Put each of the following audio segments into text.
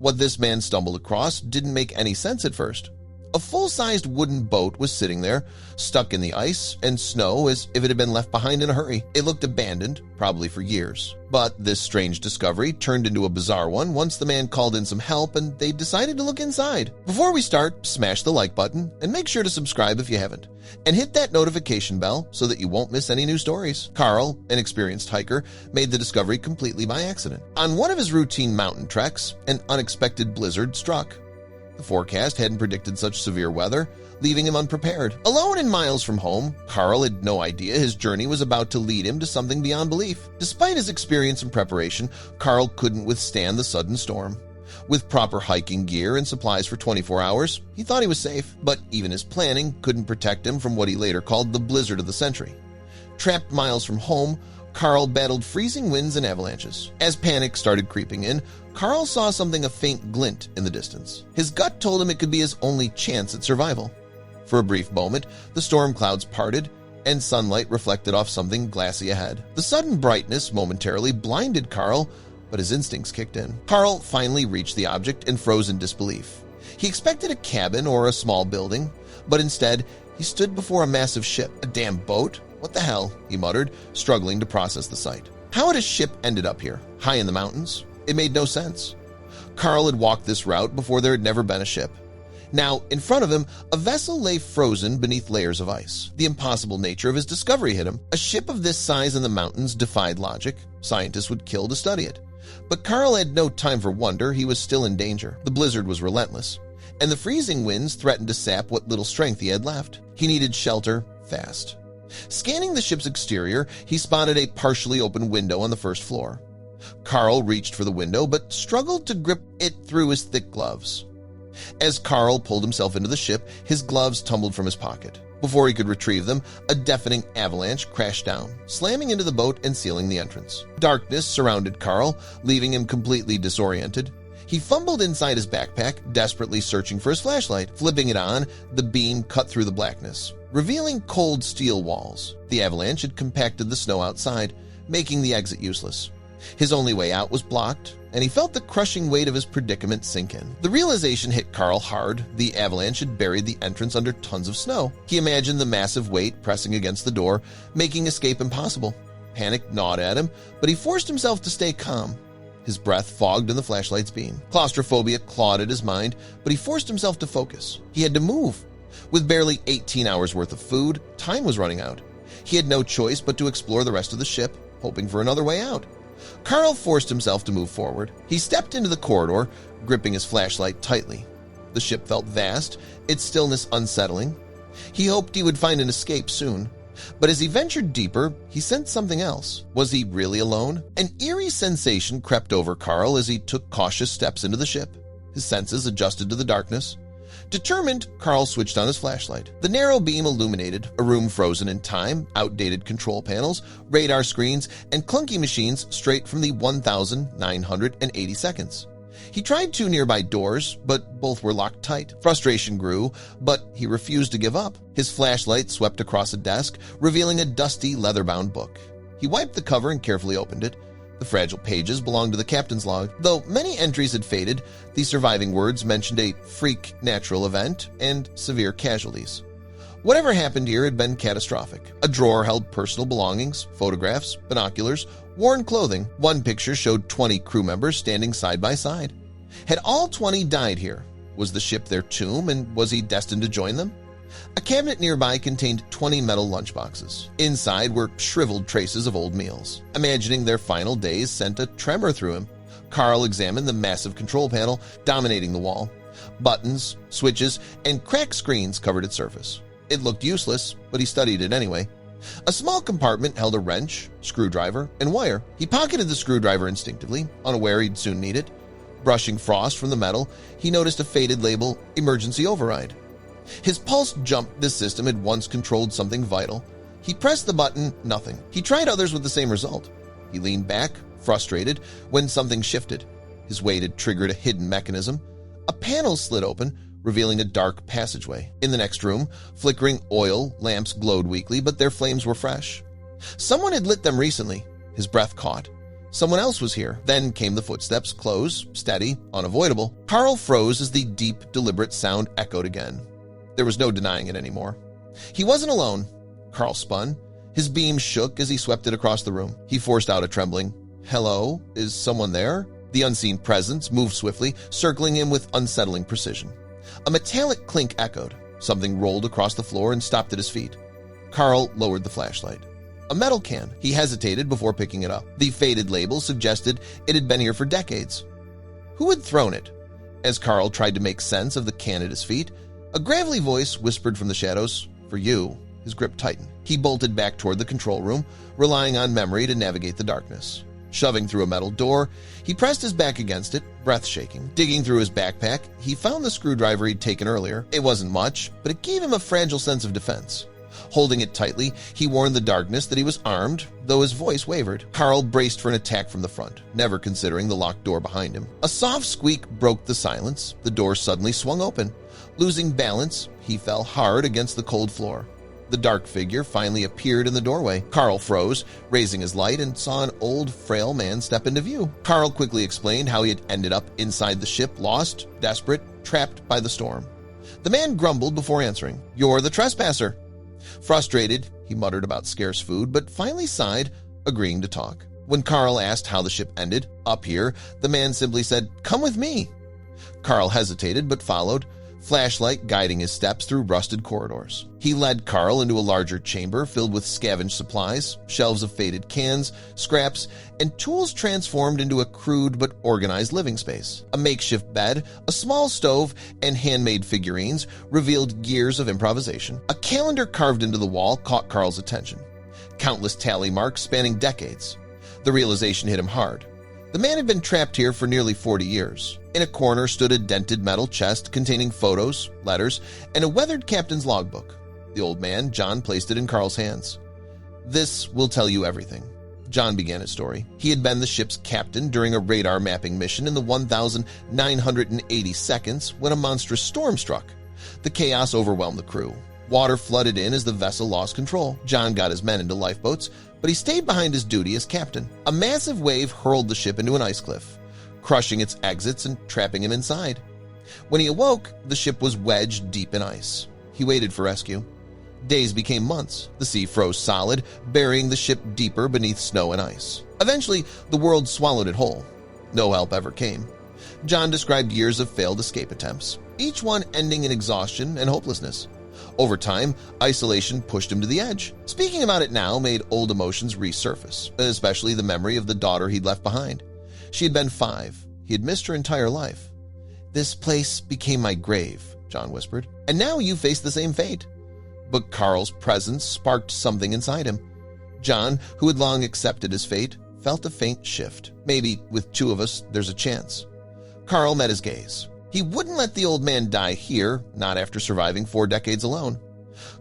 What this man stumbled across didn't make any sense at first. A full-sized wooden boat was sitting there, stuck in the ice and snow as if it had been left behind in a hurry. It looked abandoned, probably for years. But this strange discovery turned into a bizarre one once the man called in some help and they decided to look inside. Before we start, smash the like button and make sure to subscribe if you haven't. And hit that notification bell so that you won't miss any new stories. Carl, an experienced hiker, made the discovery completely by accident. On one of his routine mountain treks, an unexpected blizzard struck. The forecast hadn't predicted such severe weather, leaving him unprepared. Alone and miles from home, Carl had no idea his journey was about to lead him to something beyond belief. Despite his experience and preparation, Carl couldn't withstand the sudden storm. With proper hiking gear and supplies for 24 hours, he thought he was safe, but even his planning couldn't protect him from what he later called the blizzard of the century. Trapped miles from home, Carl battled freezing winds and avalanches. As panic started creeping in, Carl saw something a faint glint in the distance. His gut told him it could be his only chance at survival. For a brief moment, the storm clouds parted and sunlight reflected off something glassy ahead. The sudden brightness momentarily blinded Carl, but his instincts kicked in. Carl finally reached the object and froze in disbelief. He expected a cabin or a small building, but instead, he stood before a massive ship. A damn boat? What the hell? He muttered, struggling to process the sight. How had a ship ended up here, high in the mountains? It made no sense. Carl had walked this route before there had never been a ship. Now, in front of him, a vessel lay frozen beneath layers of ice. The impossible nature of his discovery hit him. A ship of this size in the mountains defied logic. Scientists would kill to study it. But Carl had no time for wonder. He was still in danger. The blizzard was relentless, and the freezing winds threatened to sap what little strength he had left. He needed shelter fast. Scanning the ship's exterior, he spotted a partially open window on the first floor. Carl reached for the window, but struggled to grip it through his thick gloves. As Carl pulled himself into the ship, his gloves tumbled from his pocket. Before he could retrieve them, a deafening avalanche crashed down, slamming into the boat and sealing the entrance. Darkness surrounded Carl, leaving him completely disoriented. He fumbled inside his backpack, desperately searching for his flashlight. Flipping it on, the beam cut through the blackness, revealing cold steel walls. The avalanche had compacted the snow outside, making the exit useless. His only way out was blocked, and he felt the crushing weight of his predicament sink in. The realization hit Carl hard. The avalanche had buried the entrance under tons of snow. He imagined the massive weight pressing against the door, making escape impossible. Panic gnawed at him, but he forced himself to stay calm. His breath fogged in the flashlight's beam. Claustrophobia clawed at his mind, but he forced himself to focus. He had to move. With barely 18 hours worth of food, time was running out. He had no choice but to explore the rest of the ship, hoping for another way out. Carl forced himself to move forward. He stepped into the corridor, gripping his flashlight tightly. The ship felt vast, its stillness unsettling. He hoped he would find an escape soon. But as he ventured deeper, he sensed something else. Was he really alone? An eerie sensation crept over Carl as he took cautious steps into the ship. His senses adjusted to the darkness. Determined, Carl switched on his flashlight. The narrow beam illuminated a room frozen in time, outdated control panels, radar screens, and clunky machines straight from the 1,980 seconds. He tried two nearby doors, but both were locked tight. Frustration grew, but he refused to give up. His flashlight swept across a desk, revealing a dusty, leather-bound book. He wiped the cover and carefully opened it. The fragile pages belonged to the captain's log. Though many entries had faded, the surviving words mentioned a freak natural event and severe casualties. Whatever happened here had been catastrophic. A drawer held personal belongings, photographs, binoculars, worn clothing. One picture showed 20 crew members standing side by side. Had all 20 died here? Was the ship their tomb, and was he destined to join them? A cabinet nearby contained 20 metal lunchboxes. Inside were shriveled traces of old meals. Imagining their final days sent a tremor through him. Carl examined the massive control panel dominating the wall. Buttons, switches, and cracked screens covered its surface. It looked useless, but he studied it anyway. A small compartment held a wrench, screwdriver, and wire. He pocketed the screwdriver instinctively, unaware he'd soon need it. Brushing frost from the metal, he noticed a faded label, "Emergency Override." His pulse jumped. This system had once controlled something vital. He pressed the button, nothing. He tried others with the same result. He leaned back, frustrated, when something shifted. His weight had triggered a hidden mechanism. A panel slid open, revealing a dark passageway. In the next room, flickering oil lamps glowed weakly, but their flames were fresh. Someone had lit them recently. His breath caught. Someone else was here. Then came the footsteps, close, steady, unavoidable. Carl froze as the deep, deliberate sound echoed again. There was no denying it anymore. He wasn't alone. Carl spun. His beam shook as he swept it across the room. He forced out a trembling, "Hello? Is someone there?" The unseen presence moved swiftly, circling him with unsettling precision. A metallic clink echoed. Something rolled across the floor and stopped at his feet. Carl lowered the flashlight. A metal can. He hesitated before picking it up. The faded label suggested it had been here for decades. Who had thrown it? As Carl tried to make sense of the can at his feet, a gravelly voice whispered from the shadows, "For you." His grip tightened. He bolted back toward the control room, relying on memory to navigate the darkness. Shoving through a metal door, he pressed his back against it, breath shaking. Digging through his backpack, he found the screwdriver he'd taken earlier. It wasn't much, but it gave him a fragile sense of defense. Holding it tightly, he warned the darkness that he was armed, though his voice wavered. Carl braced for an attack from the front, never considering the locked door behind him. A soft squeak broke the silence. The door suddenly swung open. Losing balance, he fell hard against the cold floor. The dark figure finally appeared in the doorway. Carl froze, raising his light, and saw an old, frail man step into view. Carl quickly explained how he had ended up inside the ship, lost, desperate, trapped by the storm. The man grumbled before answering, "You're the trespasser." Frustrated, he muttered about scarce food, but finally sighed, agreeing to talk. When Carl asked how the ship ended, up here, the man simply said, "Come with me." Carl hesitated but followed, flashlight guiding his steps through rusted corridors. He led Carl into a larger chamber filled with scavenged supplies, shelves of faded cans, scraps, and tools transformed into a crude but organized living space. A makeshift bed, a small stove, and handmade figurines revealed years of improvisation. A calendar carved into the wall caught Carl's attention. Countless tally marks spanning decades. The realization hit him hard. The man had been trapped here for nearly 40 years. In a corner stood a dented metal chest containing photos, letters, and a weathered captain's logbook. The old man, John, placed it in Carl's hands. "This will tell you everything." John began his story. He had been the ship's captain during a radar mapping mission in the 1,980 seconds when a monstrous storm struck. The chaos overwhelmed the crew. Water flooded in as the vessel lost control. John got his men into lifeboats, but he stayed behind his duty as captain. A massive wave hurled the ship into an ice cliff, crushing its exits and trapping him inside. When he awoke, the ship was wedged deep in ice. He waited for rescue. Days became months. The sea froze solid, burying the ship deeper beneath snow and ice. Eventually, the world swallowed it whole. No help ever came. John described years of failed escape attempts, each one ending in exhaustion and hopelessness. Over time, isolation pushed him to the edge. Speaking about it now made old emotions resurface, especially the memory of the daughter he'd left behind. She had been 5. He had missed her entire life. "This place became my grave," John whispered. "And now you face the same fate." But Carl's presence sparked something inside him. John, who had long accepted his fate, felt a faint shift. "Maybe with 2 of us, there's a chance." Carl met his gaze. He wouldn't let the old man die here, not after surviving 4 decades alone.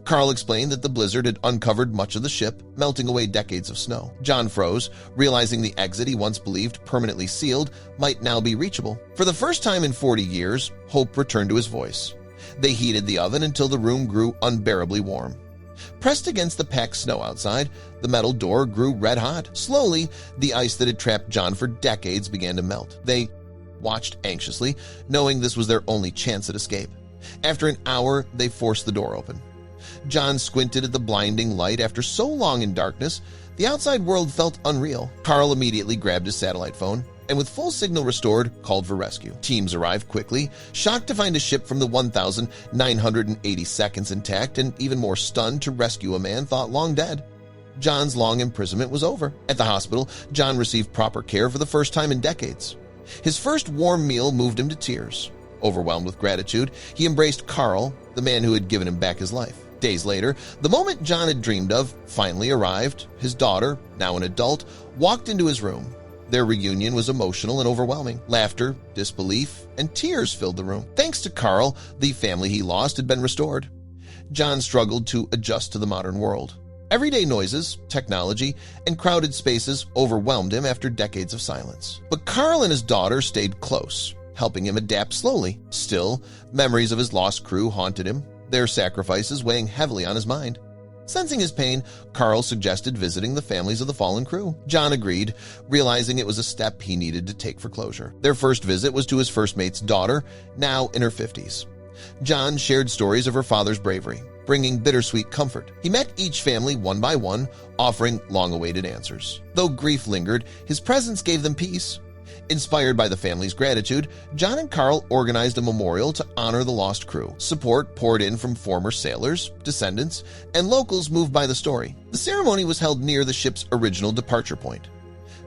Carl explained that the blizzard had uncovered much of the ship, melting away decades of snow. John froze, realizing the exit he once believed permanently sealed might now be reachable. For the first time in 40 years, hope returned to his voice. They heated the oven until the room grew unbearably warm. Pressed against the packed snow outside, the metal door grew red hot. Slowly, the ice that had trapped John for decades began to melt. They watched anxiously, knowing this was their only chance at escape. After an hour, they forced the door open. John squinted at the blinding light. After so long in darkness, the outside world felt unreal. Carl immediately grabbed his satellite phone and, with full signal restored, called for rescue. Teams arrived quickly, shocked to find a ship from the 1,980 seconds intact and even more stunned to rescue a man thought long dead. John's long imprisonment was over. At the hospital, John received proper care for the first time in decades. His first warm meal moved him to tears. Overwhelmed with gratitude, he embraced Carl, the man who had given him back his life. Days later, the moment John had dreamed of finally arrived. His daughter, now an adult, walked into his room. Their reunion was emotional and overwhelming. Laughter, disbelief, and tears filled the room. Thanks to Carl, the family he lost had been restored. John struggled to adjust to the modern world. Everyday noises, technology, and crowded spaces overwhelmed him after decades of silence. But Carl and his daughter stayed close, helping him adapt slowly. Still, memories of his lost crew haunted him, their sacrifices weighing heavily on his mind. Sensing his pain, Carl suggested visiting the families of the fallen crew. John agreed, realizing it was a step he needed to take for closure. Their first visit was to his first mate's daughter, now in her 50s. John shared stories of her father's bravery, bringing bittersweet comfort. He met each family one by one, offering long-awaited answers. Though grief lingered, his presence gave them peace. Inspired by the family's gratitude, John and Carl organized a memorial to honor the lost crew. Support poured in from former sailors, descendants, and locals moved by the story. The ceremony was held near the ship's original departure point.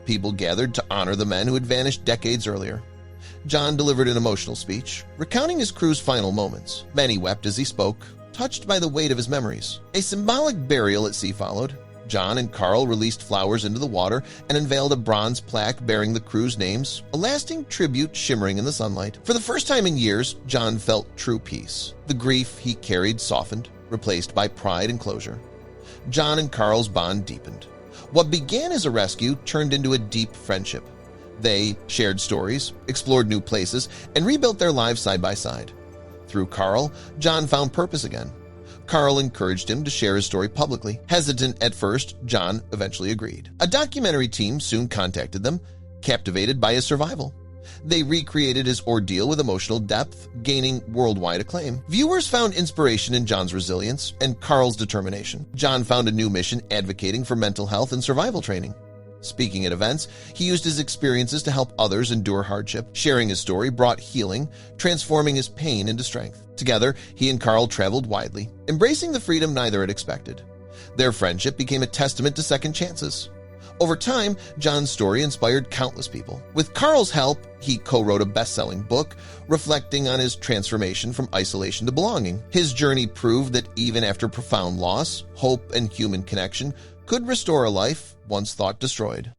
People gathered to honor the men who had vanished decades earlier. John delivered an emotional speech, recounting his crew's final moments. Many wept as he spoke, touched by the weight of his memories. A symbolic burial at sea followed. John and Carl released flowers into the water and unveiled a bronze plaque bearing the crew's names, a lasting tribute shimmering in the sunlight. For the first time in years, John felt true peace. The grief he carried softened, replaced by pride and closure. John and Carl's bond deepened. What began as a rescue turned into a deep friendship. They shared stories, explored new places, and rebuilt their lives side by side. Through Carl, John found purpose again. Carl encouraged him to share his story publicly. Hesitant at first, John eventually agreed. A documentary team soon contacted them, captivated by his survival. They recreated his ordeal with emotional depth, gaining worldwide acclaim. Viewers found inspiration in John's resilience and Carl's determination. John found a new mission advocating for mental health and survival training. Speaking at events, he used his experiences to help others endure hardship. Sharing his story brought healing, transforming his pain into strength. Together, he and Carl traveled widely, embracing the freedom neither had expected. Their friendship became a testament to second chances. Over time, John's story inspired countless people. With Carl's help, he co-wrote a best-selling book reflecting on his transformation from isolation to belonging. His journey proved that even after profound loss, hope and human connection could restore a life once thought destroyed.